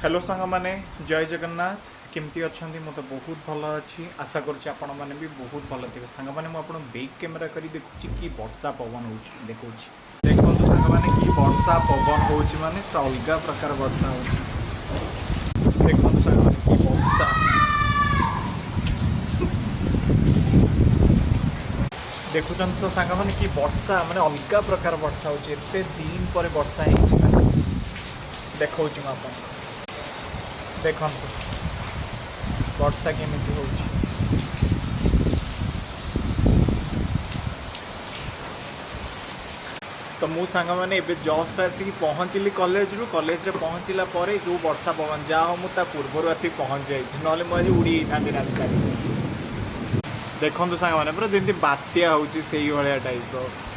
hello सांग माने जय जगन्नाथ केमती अच्छा तो बहुत भल अच्छी आशा करुँच आपण मैंने भी बहुत भल थे सांग मैंने मुझे बैक कैमेरा कर देखुची कि वर्षा पवन हो देखो देखो सांग मैंने कि वर्षा पवन हो माने तो अलग प्रकार वर्षा हो देखो सांग मैंने कि वर्षा देखुन तो सांग मैंने कि वर्षा माने अलग प्रकार वर्षा हो दिन पर वर्षा हो देखा आप देखु वर्षा केमी हो तो मु सांग मैंने एबे जस्ट आसिक पहुँचली कॉलेज रू कॉलेज रे पहुँचला पर जो वर्षा पवन जहाँ मुझे पूर्वर आसिक पहुँच जाइए ना मुझे उड़ी था रास्ता देखो सांग मैंने पूरा जमी बात्या हो टाइप